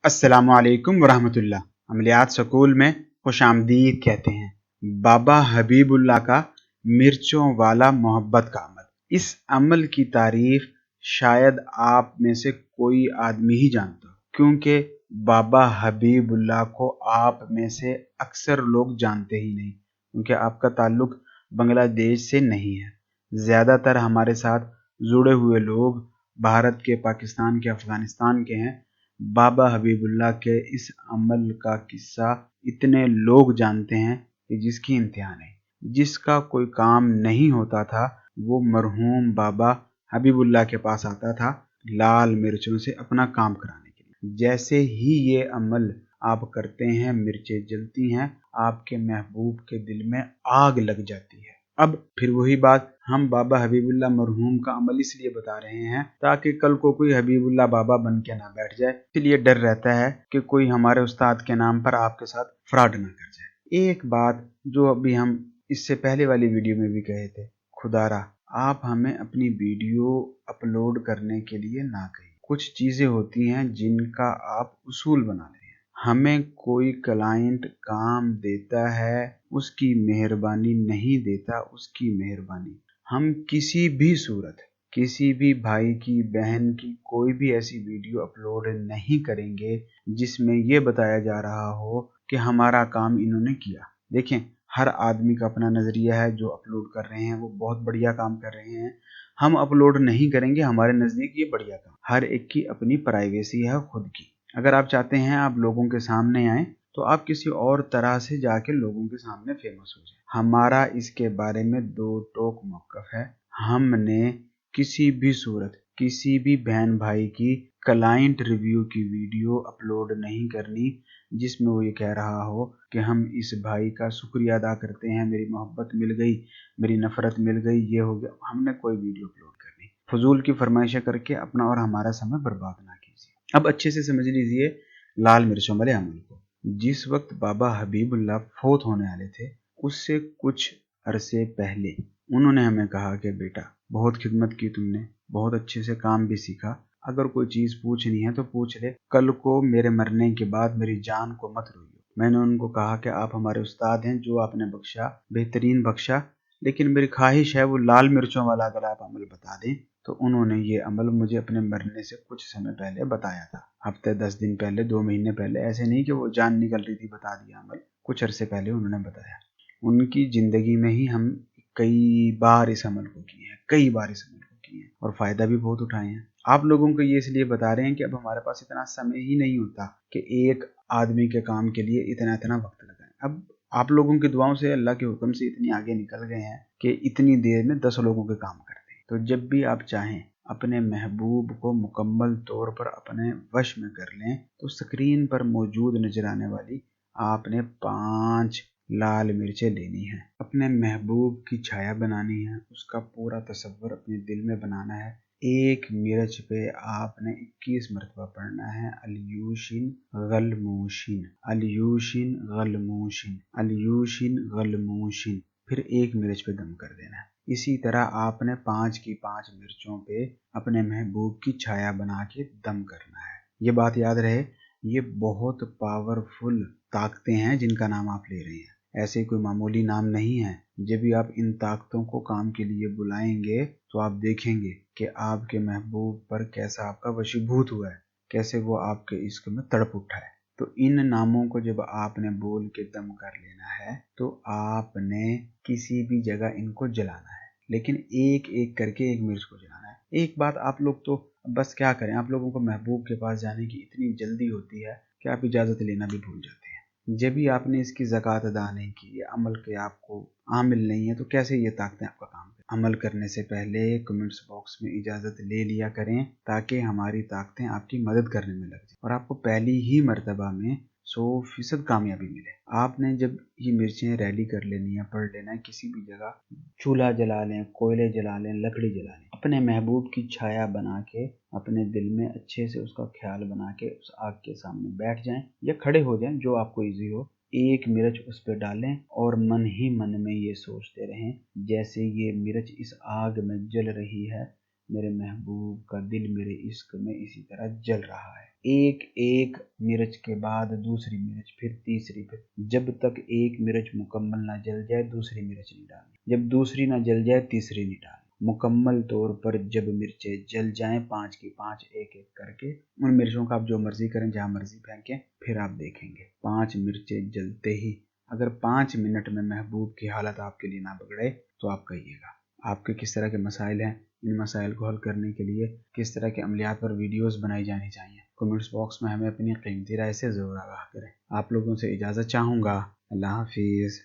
अस्सलामुअलैकुम वरहमतुल्लाह। अमलियात स्कूल में खुशामदीद कहते हैं। बाबा हबीबुल्लाह का मिर्चों वाला मोहब्बत का अमल। इस अमल की तारीफ शायद आप में से कोई आदमी ही जानता हो, क्योंकि बाबा हबीबुल्लाह को आप में से अक्सर लोग जानते ही नहीं, क्योंकि आपका ताल्लुक बांग्लादेश से नहीं है। ज़्यादातर हमारे साथ जुड़े हुए लोग भारत के, पाकिस्तान के, अफ़गानिस्तान के हैं। बाबा हबीबुल्लाह के इस अमल का किस्सा इतने लोग जानते हैं कि जिसकी इंतहा नहीं। जिसका कोई काम नहीं होता था वो मरहूम बाबा हबीबुल्लाह के पास आता था लाल मिर्चों से अपना काम कराने के लिए। जैसे ही ये अमल आप करते हैं, मिर्चें जलती हैं, आपके महबूब के दिल में आग लग जाती है। अब फिर वही बात, हम बाबा हबीबुल्लाह मरहूम का अमल इसलिए बता रहे हैं ताकि कल को कोई हबीबुल्लाह बाबा बन के ना बैठ जाए। इसलिए डर रहता है कि कोई हमारे उस्ताद के नाम पर आपके साथ फ्रॉड ना कर जाए। एक बात जो अभी हम इससे पहले वाली वीडियो में भी कहे थे, खुदारा आप हमें अपनी वीडियो अपलोड करने के लिए ना कहिए। कुछ चीजें होती हैं जिनका आप उसूल बना लें। हमें कोई क्लाइंट काम देता है, उसकी मेहरबानी नहीं देता, उसकी मेहरबानी। हम किसी भी सूरत, किसी भी भाई की, बहन की कोई भी ऐसी वीडियो अपलोड नहीं करेंगे जिसमें ये बताया जा रहा हो कि हमारा काम इन्होंने किया। देखें, हर आदमी का अपना नज़रिया है। जो अपलोड कर रहे हैं वो बहुत बढ़िया काम कर रहे हैं, हम अपलोड नहीं करेंगे, हमारे नज़दीक ये बढ़िया काम। हर एक की अपनी प्राइवेसी है खुद की। अगर आप चाहते हैं आप लोगों के सामने आए तो आप किसी और तरह से जाके लोगों के सामने फेमस हो जाए। हमारा इसके बारे में दो टोक मौक़िफ़ है। हमने किसी भी सूरत, किसी भी बहन भाई की क्लाइंट रिव्यू की वीडियो अपलोड नहीं करनी जिसमें वो ये कह रहा हो कि हम इस भाई का शुक्रिया अदा करते हैं, मेरी मोहब्बत मिल गई, मेरी नफ़रत मिल गई, ये हो गया। हमने कोई वीडियो अपलोड करनी। फजूल की फरमाइशें करके अपना और हमारा समय बर्बाद ना कीजिए। अब अच्छे से समझ लीजिए लाल मिर्चों वाले अमल को। जिस वक्त बाबा हबीबुल्लाह फौत होने वाले थे, उससे कुछ अरसे पहले उन्होंने हमें कहा कि बेटा बहुत खिदमत की तुमने, बहुत अच्छे से काम भी सीखा, अगर कोई चीज़ पूछनी है तो पूछ ले, कल को मेरे मरने के बाद मेरी जान को मत रोइयो। मैंने उनको कहा कि आप हमारे उस्ताद हैं, जो आपने बख्शा बेहतरीन बख्शा, लेकिन मेरी ख्वाहिश है वो लाल मिर्चों वाला अगर आप अमल बता दें। तो उन्होंने ये अमल मुझे अपने मरने से कुछ समय पहले बताया था, हफ्ते 10 दिन पहले, 2 महीने पहले। ऐसे नहीं कि वो जान निकल रही थी बता दिया अमल, कुछ अरसे पहले उन्होंने बताया। उनकी ज़िंदगी में ही हम कई बार इस अमल को किए हैं, कई बार इस अमल को किए हैं और फ़ायदा भी बहुत उठाए हैं। आप लोगों को ये इसलिए बता रहे हैं कि अब हमारे पास इतना समय ही नहीं होता कि एक आदमी के काम के लिए इतना इतना वक्त लगाएं। अब आप लोगों की दुआओं से, अल्लाह के हुक्म से इतनी आगे निकल गए हैं कि इतनी देर में 10 लोगों के काम करते हैं। तो जब भी आप चाहें अपने महबूब को मुकम्मल तौर पर अपने वश में कर लें, तो स्क्रीन पर मौजूद नजर आने वाली आपने 5 लाल मिर्चें लेनी है। अपने महबूब की छाया बनानी है, उसका पूरा तसव्वुर अपने दिल में बनाना है। एक मिर्च पे आपने 21 मरतबा पढ़ना है अल्यूशिन गलमूशिन, अल्यूशिन गलमूशिन, अल्यूशिन गलमूशिन। फिर एक मिर्च पे दम कर देना है। इसी तरह आपने 5 की 5 मिर्चों पे अपने महबूब की छाया बना के दम करना है। ये बात याद रहे, ये बहुत पावरफुल ताकतें हैं जिनका नाम आप ले रहे हैं। ऐसे कोई मामूली नाम नहीं है। जब भी आप इन ताकतों को काम के लिए बुलाएंगे तो आप देखेंगे कि आपके महबूब पर कैसा आपका वशीभूत हुआ है, कैसे वो आपके इश्क में तड़प उठा है। तो इन नामों को जब आपने बोल के दम कर लेना है तो आपने किसी भी जगह इनको जलाना है, लेकिन एक एक करके एक मिर्च को जलाना है। एक बात, आप लोग तो बस क्या करें, आप लोगों को महबूब के पास जाने की इतनी जल्दी होती है कि आप इजाज़त लेना भी भूल जाते हैं। जब भी आपने इसकी ज़कात अदा नहीं की, अमल के आपको आमिल नहीं है, तो कैसे ये ताकतें आपका काम करें। अमल करने से पहले कमेंट्स बॉक्स में इजाज़त ले लिया करें ताकि हमारी ताकतें आपकी मदद करने में लग जाए और आपको पहली ही मर्तबा में 100% कामयाबी मिले। आपने जब ये मिर्चें रेडी कर लेनी है, पढ़ लेना है, किसी भी जगह चूल्हा जला लें, कोयले जला लें, लकड़ी जला लें, अपने महबूब की छाया बना के अपने दिल में अच्छे से उसका ख्याल बना के उस आग के सामने बैठ जाएं या खड़े हो जाएं, जो आपको इजी हो। एक मिर्च उस पर डालें और मन ही मन में ये सोचते रहें, जैसे ये मिर्च इस आग में जल रही है, मेरे महबूब का दिल मेरे इश्क में इसी तरह जल रहा है। ایک ایک مرچ کے بعد دوسری مرچ، پھر تیسری، پھر جب تک ایک مرچ مکمل نہ جل جائے دوسری مرچ نہیں ڈالنی، جب دوسری نہ جل جائے تیسری نہیں ڈالنی۔ مکمل طور پر جب مرچیں جل جائیں 5 کی 5 ایک ایک کر کے، ان مرچوں کا آپ جو مرضی کریں، جہاں مرضی پھینکیں، پھر آپ دیکھیں گے 5 مرچیں جلتے ہی اگر 5 منٹ میں محبوب کی حالت آپ کے لیے نہ بگڑے تو آپ کہیے گا۔ آپ کے کس طرح کے مسائل ہیں، ان مسائل کو حل کرنے کے لیے کس طرح کے عملیات پر ویڈیوز بنائی جانی چاہیے، کمنٹس باکس میں ہمیں اپنی قیمتی رائے سے ضرور آگاہ کریں۔ آپ لوگوں سے اجازت چاہوں گا۔ اللہ حافظ۔